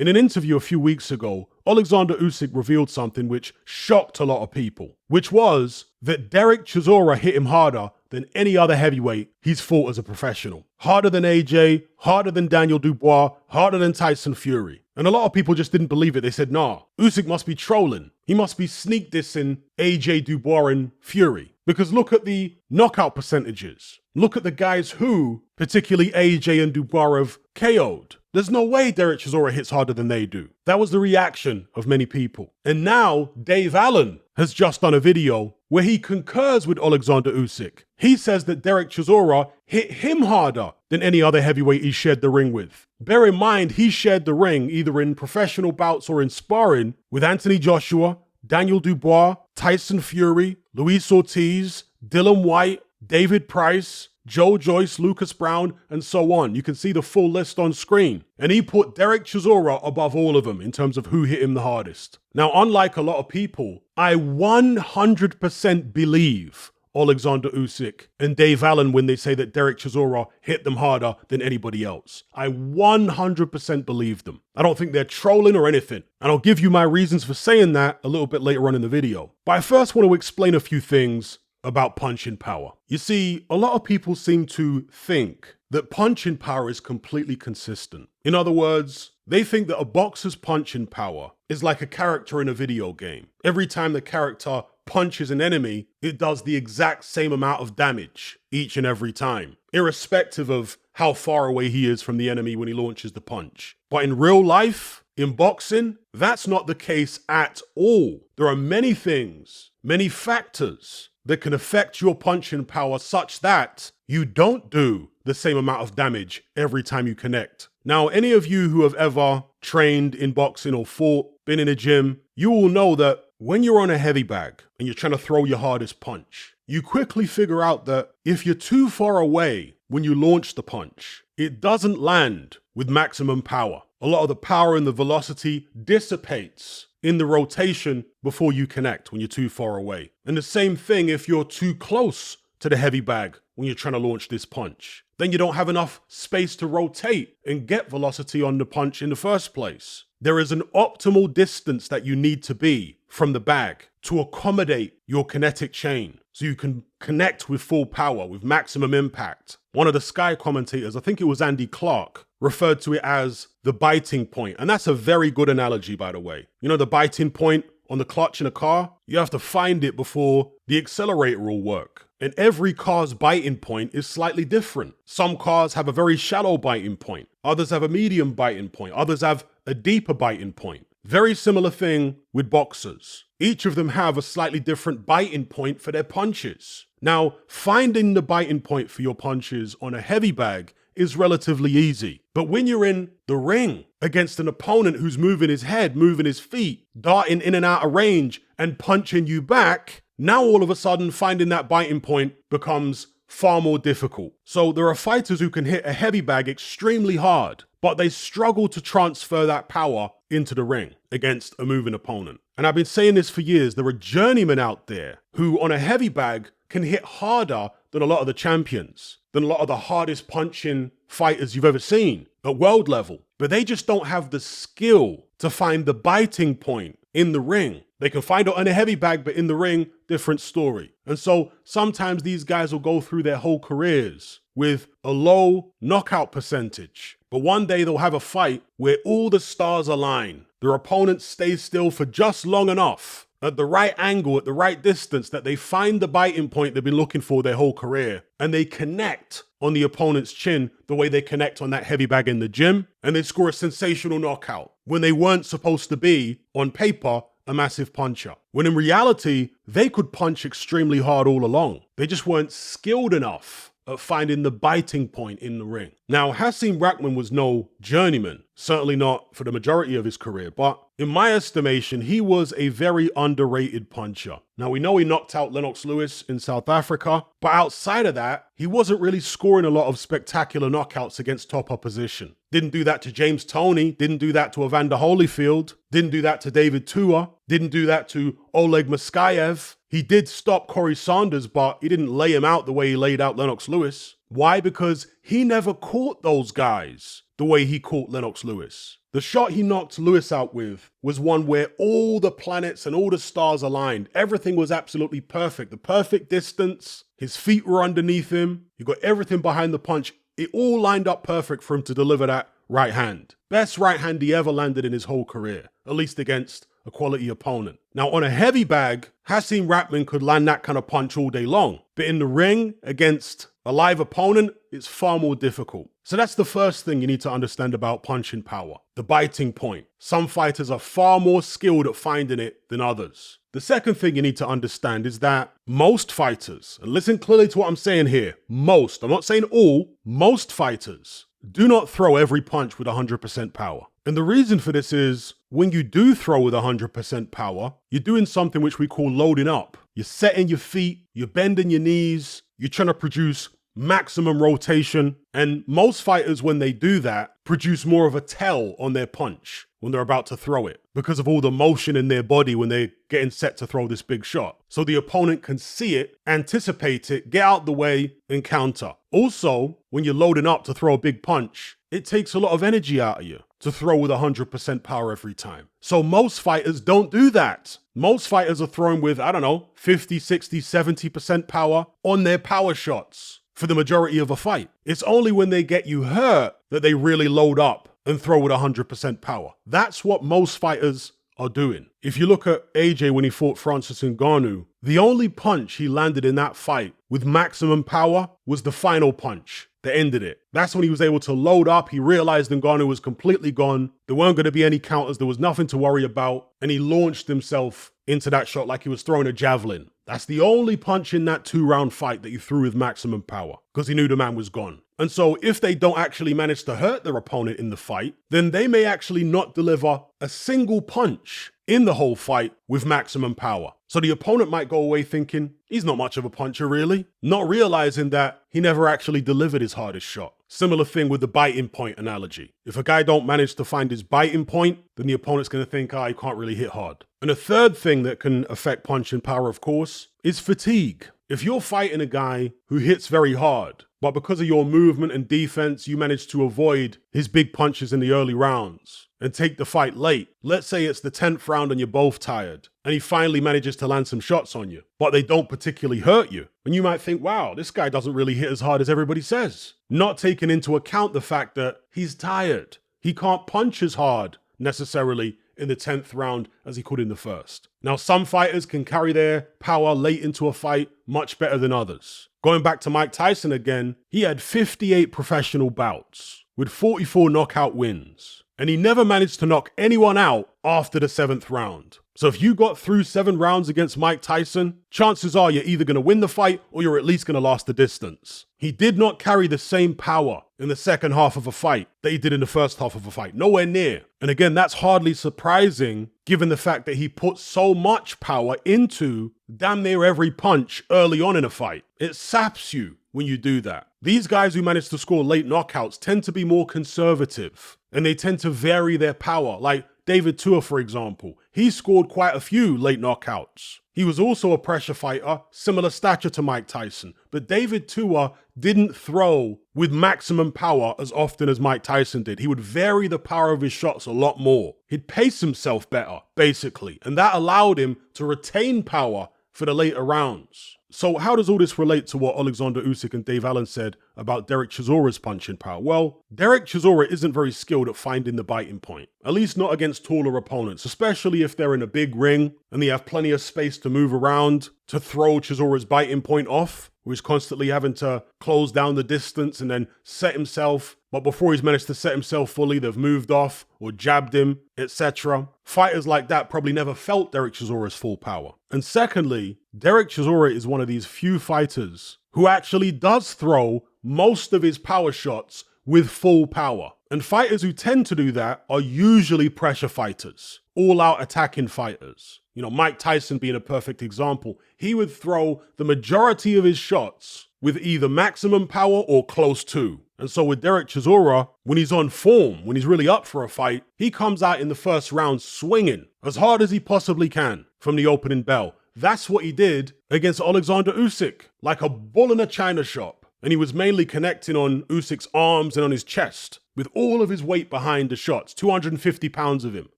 In an interview a few weeks ago, Alexander Usyk revealed something which shocked a lot of people, which was that Derek Chisora hit him harder than any other heavyweight he's fought as a professional. Harder than AJ, harder than Daniel Dubois, harder than Tyson Fury. And a lot of people just didn't believe it. They said, nah, Usyk must be trolling. He must be sneak dissing AJ, Dubois and Fury. Because look at the knockout percentages. Look at the guys who, particularly AJ and Dubois, have KO'd. There's no way Derek Chisora hits harder than they do. That was the reaction of many people. And now Dave Allen has just done a video where he concurs with Alexander Usyk. He says that Derek Chisora hit him harder than any other heavyweight he shared the ring with. Bear in mind, he shared the ring either in professional bouts or in sparring with Anthony Joshua, Daniel Dubois, Tyson Fury, Luis Ortiz, Dylan White, David Price, Joe Joyce, Lucas Brown, and so on. You can see the full list on screen. And he put Derek Chisora above all of them in terms of who hit him the hardest. Now, unlike a lot of people, I 100% believe Alexander Usyk and Dave Allen when they say that Derek Chisora hit them harder than anybody else. I 100% believe them. I don't think they're trolling or anything. And I'll give you my reasons for saying that a little bit later on in the video. But I first want to explain a few things about punching power. You see, a lot of people seem to think that punching power is completely consistent. In other words, they think that a boxer's punching power is like a character in a video game. Every time the character punches an enemy, it does the exact same amount of damage each and every time, irrespective of how far away he is from the enemy when he launches the punch. But in real life, in boxing, that's not the case at all. There are many things, many factors that can affect your punching power such that you don't do the same amount of damage every time you connect. Now, any of you who have ever trained in boxing or fought, been in a gym, you will know that when you're on a heavy bag and you're trying to throw your hardest punch, you quickly figure out that if you're too far away when you launch the punch, it doesn't land with maximum power. A lot of the power and the velocity dissipates in the rotation before you connect when you're too far away. And the same thing if you're too close to the heavy bag when you're trying to launch this punch. Then you don't have enough space to rotate and get velocity on the punch in the first place. There is an optimal distance that you need to be from the bag to accommodate your kinetic chain so you can connect with full power, with maximum impact. One of the Sky commentators, I think it was Andy Clark, referred to it as the biting point. And that's a very good analogy, by the way. You know, the biting point on the clutch in a car, you have to find it before the accelerator will work. And every car's biting point is slightly different. Some cars have a very shallow biting point. Others have a medium biting point. Others have a deeper biting point. Very similar thing with boxers. Each of them have a slightly different biting point for their punches. Now, finding the biting point for your punches on a heavy bag is relatively easy. But when you're in the ring against an opponent who's moving his head, moving his feet, darting in and out of range and punching you back, now all of a sudden finding that biting point becomes far more difficult. So there are fighters who can hit a heavy bag extremely hard, but they struggle to transfer that power into the ring against a moving opponent. And I've been saying this for years, there are journeymen out there who on a heavy bag can hit harder than a lot of the champions, than a lot of the hardest punching fighters you've ever seen at world level. But they just don't have the skill to find the biting point in the ring. They can find it on a heavy bag, but in the ring, different story. And so sometimes these guys will go through their whole careers with a low knockout percentage. But one day they'll have a fight where all the stars align. Their opponent stays still for just long enough, at the right angle, at the right distance, that they find the biting point they've been looking for their whole career. And they connect on the opponent's chin the way they connect on that heavy bag in the gym. And they score a sensational knockout when they weren't supposed to be, on paper, a massive puncher. When in reality, they could punch extremely hard all along. They just weren't skilled enough at finding the biting point in the ring. Now, Hasim Rahman was no journeyman, certainly not for the majority of his career, but in my estimation, he was a very underrated puncher. Now, we know he knocked out Lennox Lewis in South Africa, but outside of that, he wasn't really scoring a lot of spectacular knockouts against top opposition. Didn't do that to James Toney, didn't do that to Evander Holyfield, didn't do that to David Tua, didn't do that to Oleg Muskayev. He did stop Corey Sanders, but he didn't lay him out the way he laid out Lennox Lewis. Why? Because he never caught those guys the way he caught Lennox Lewis. The shot he knocked Lewis out with was one where all the planets and all the stars aligned. Everything was absolutely perfect. The perfect distance, his feet were underneath him, he got everything behind the punch. It all lined up perfect for him to deliver that right hand. Best right hand he ever landed in his whole career, at least against a quality opponent. Now, on a heavy bag, Hasim Rahman could land that kind of punch all day long. But in the ring, against a live opponent, it's far more difficult. So that's the first thing you need to understand about punching power, the biting point. Some fighters are far more skilled at finding it than others. The second thing you need to understand is that most fighters, and listen clearly to what I'm saying here, most, I'm not saying all, most fighters do not throw every punch with 100% power. And the reason for this is when you do throw with 100% power, you're doing something which we call loading up. You're setting your feet, you're bending your knees, you're trying to produce maximum rotation. And most fighters, when they do that, produce more of a tell on their punch when they're about to throw it because of all the motion in their body when they're getting set to throw this big shot. So the opponent can see it, anticipate it, get out the way, and counter. Also, when you're loading up to throw a big punch, it takes a lot of energy out of you to throw with 100% power every time. So most fighters don't do that. Most fighters are throwing with, 50, 60, 70% power on their power shots for the majority of a fight. It's only when they get you hurt that they really load up and throw with 100% power. That's what most fighters are doing. If you look at AJ when he fought Francis Ngannou, the only punch he landed in that fight with maximum power was the final punch that ended it. That's when he was able to load up. He realized Ngannou was completely gone. There weren't going to be any counters. There was nothing to worry about. And he launched himself into that shot like he was throwing a javelin. That's the only punch in that 2-round fight that he threw with maximum power because he knew the man was gone. And so if they don't actually manage to hurt their opponent in the fight, then they may actually not deliver a single punch in the whole fight with maximum power. So the opponent might go away thinking, he's not much of a puncher really, not realizing that he never actually delivered his hardest shot. Similar thing with the biting point analogy. If a guy don't manage to find his biting point, then the opponent's going to think, he can't really hit hard. And a third thing that can affect punching power, of course, is fatigue. If you're fighting a guy who hits very hard, but because of your movement and defense, you manage to avoid his big punches in the early rounds and take the fight late. Let's say it's the 10th round and you're both tired and he finally manages to land some shots on you, but they don't particularly hurt you. And you might think, wow, this guy doesn't really hit as hard as everybody says. Not taking into account the fact that he's tired. He can't punch as hard necessarily in the 10th round as he could in the first. Now, some fighters can carry their power late into a fight much better than others. Going back to Mike Tyson again, he had 58 professional bouts with 44 knockout wins, and he never managed to knock anyone out after the 7th round. So if you got through 7 rounds against Mike Tyson, chances are you're either going to win the fight or you're at least going to last the distance. He did not carry the same power in the second half of a fight that he did in the first half of a fight. Nowhere near. And again, that's hardly surprising given the fact that he put so much power into damn near every punch early on in a fight. It saps you when you do that. These guys who manage to score late knockouts tend to be more conservative and they tend to vary their power. Like David Tua, for example, he scored quite a few late knockouts. He was also a pressure fighter, similar stature to Mike Tyson, but David Tua didn't throw with maximum power as often as Mike Tyson did. He would vary the power of his shots a lot more. He'd pace himself better, basically, and that allowed him to retain power for the later rounds. So how does all this relate to what Alexander Usyk and Dave Allen said about Derek Chisora's punching power? Well, Derek Chisora isn't very skilled at finding the biting point, at least not against taller opponents, especially if they're in a big ring and they have plenty of space to move around to throw Chisora's biting point off, where he's constantly having to close down the distance and then set himself. But before he's managed to set himself fully, they've moved off or jabbed him, etc. Fighters like that probably never felt Derek Chisora's full power. And secondly, Derek Chisora is one of these few fighters who actually does throw most of his power shots with full power. And fighters who tend to do that are usually pressure fighters, all-out attacking fighters. Mike Tyson being a perfect example. He would throw the majority of his shots with either maximum power or close to. And so with Derek Chisora, when he's on form, when he's really up for a fight, he comes out in the first round swinging as hard as he possibly can from the opening bell. That's what he did against Alexander Usyk, like a bull in a china shop. and he was mainly connecting on Usyk's arms and on his chest, with all of his weight behind the shots, 250 pounds of him.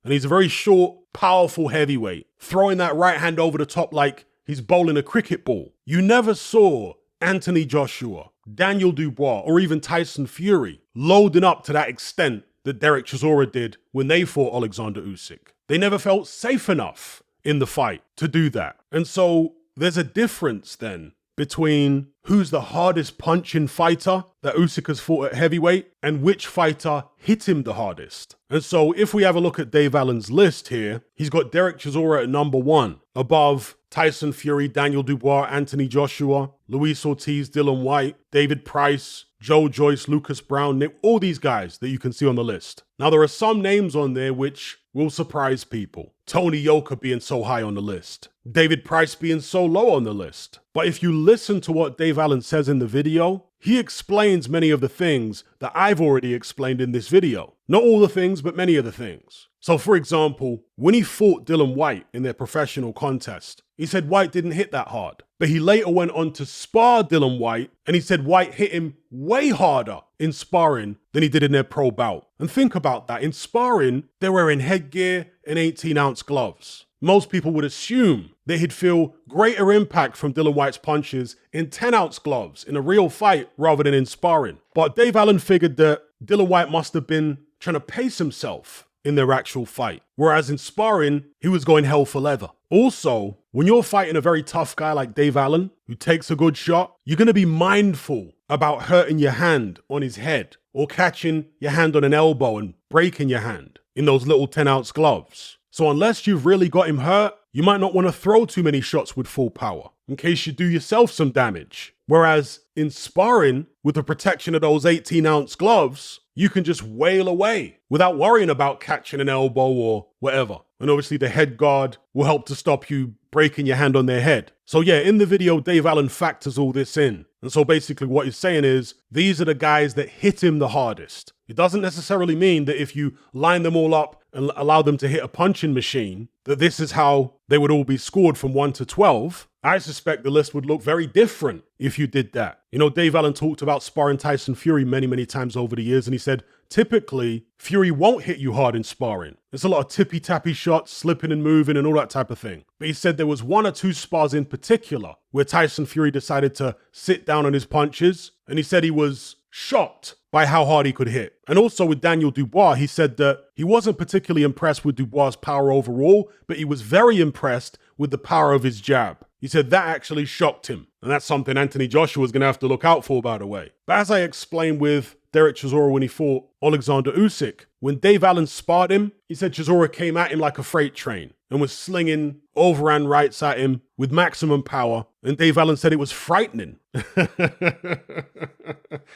And he's a very short, powerful heavyweight, throwing that right hand over the top like he's bowling a cricket ball. You never saw Anthony Joshua, Daniel Dubois, or even Tyson Fury loading up to that extent that Derek Chisora did when they fought Alexander Usyk. They never felt safe enough in the fight to do that. And so there's a difference then between who's the hardest punching fighter that Usyk has fought at heavyweight and which fighter hit him the hardest. And so if we have a look at Dave Allen's list here, he's got Derek Chisora at number 1, above Tyson Fury, Daniel Dubois, Anthony Joshua, Luis Ortiz, Dylan White, David Price, Joe Joyce, Lucas Brown, Nick, all these guys that you can see on the list. Now, there are some names on there which will surprise people. Tony Yoka being so high on the list. David Price being so low on the list. But if you listen to what Dave Allen says in the video, he explains many of the things that I've already explained in this video. Not all the things, but many of the things. So for example, when he fought Dylan White in their professional contest, he said White didn't hit that hard. But he later went on to spar Dylan White, and he said White hit him way harder in sparring than he did in their pro bout. And think about that. In sparring, they're wearing headgear and 18-ounce gloves. Most people would assume that he'd feel greater impact from Dylan White's punches in 10-ounce gloves in a real fight rather than in sparring. But Dave Allen figured that Dylan White must have been trying to pace himself in their actual fight, whereas in sparring, he was going hell for leather. Also, when you're fighting a very tough guy like Dave Allen, who takes a good shot, you're going to be mindful about hurting your hand on his head or catching your hand on an elbow and breaking your hand in those little 10-ounce gloves. So unless you've really got him hurt, you might not want to throw too many shots with full power in case you do yourself some damage. Whereas in sparring, with the protection of those 18-ounce gloves, you can just wail away without worrying about catching an elbow or whatever. And obviously the head guard will help to stop you breaking your hand on their head. So yeah, in the video, Dave Allen factors all this in. And so basically what he's saying is, these are the guys that hit him the hardest. It doesn't necessarily mean that if you line them all up and allow them to hit a punching machine, that this is how they would all be scored from 1 to 12. I suspect the list would look very different if you did that. You know, Dave Allen talked about sparring Tyson Fury many, many times over the years, and he said, typically, Fury won't hit you hard in sparring. There's a lot of tippy-tappy shots, slipping and moving and all that type of thing. But he said there was 1 or 2 spars in particular where Tyson Fury decided to sit down on his punches, and he said he was shocked by how hard he could hit. And also with Daniel Dubois, he said that he wasn't particularly impressed with Dubois' power overall, but he was very impressed with the power of his jab. He said that actually shocked him. And that's something Anthony Joshua is going to have to look out for, by the way. But as I explained with Derek Chisora when he fought Alexander Usyk, when Dave Allen sparred him, he said Chisora came at him like a freight train and was slinging overhand rights at him with maximum power. And Dave Allen said it was frightening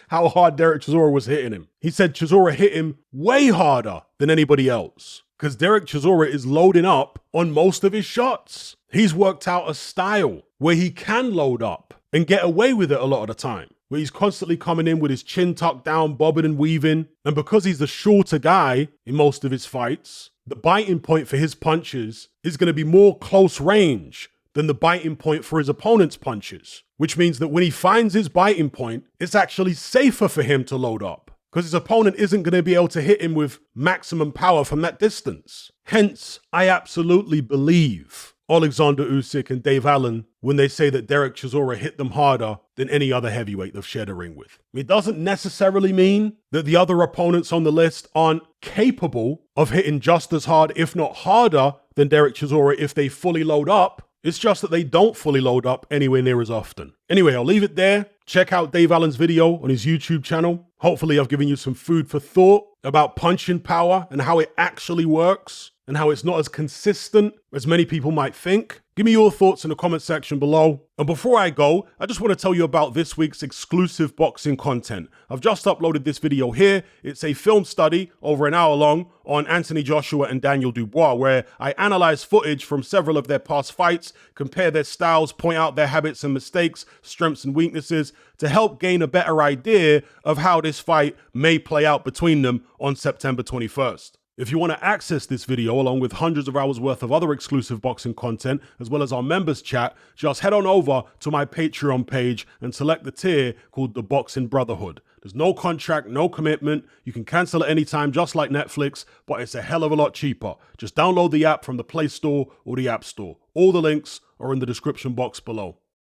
how hard Derek Chisora was hitting him. He said Chisora hit him way harder than anybody else because Derek Chisora is loading up on most of his shots. He's worked out a style where he can load up and get away with it a lot of the time, where he's constantly coming in with his chin tucked down, bobbing and weaving. And because he's the shorter guy in most of his fights, the biting point for his punches is going to be more close range than the biting point for his opponent's punches, which means that when he finds his biting point, it's actually safer for him to load up because his opponent isn't going to be able to hit him with maximum power from that distance. Hence, I absolutely believe Alexander Usyk and Dave Allen when they say that Derek Chisora hit them harder than any other heavyweight they've shared a ring with. It doesn't necessarily mean that the other opponents on the list aren't capable of hitting just as hard, if not harder, than Derek Chisora if they fully load up. It's just that they don't fully load up anywhere near as often. Anyway, I'll leave it there. Check out Dave Allen's video on his YouTube channel. Hopefully I've given you some food for thought about punching power and how it actually works and how it's not as consistent as many people might think. Give me your thoughts in the comment section below. And before I go, I just want to tell you about this week's exclusive boxing content. I've just uploaded this video here. It's a film study over an hour long on Anthony Joshua and Daniel Dubois, where I analyze footage from several of their past fights, compare their styles, point out their habits and mistakes, strengths and weaknesses, to help gain a better idea of how this fight may play out between them on September 21st. If you want to access this video along with hundreds of hours worth of other exclusive boxing content, as well as our members chat, just head on over to my Patreon page and select the tier called the Boxing Brotherhood. There's no contract, no commitment. You can cancel at any time, just like Netflix, but it's a hell of a lot cheaper. Just download the app from the Play Store or the App Store. All the links are in the description box below.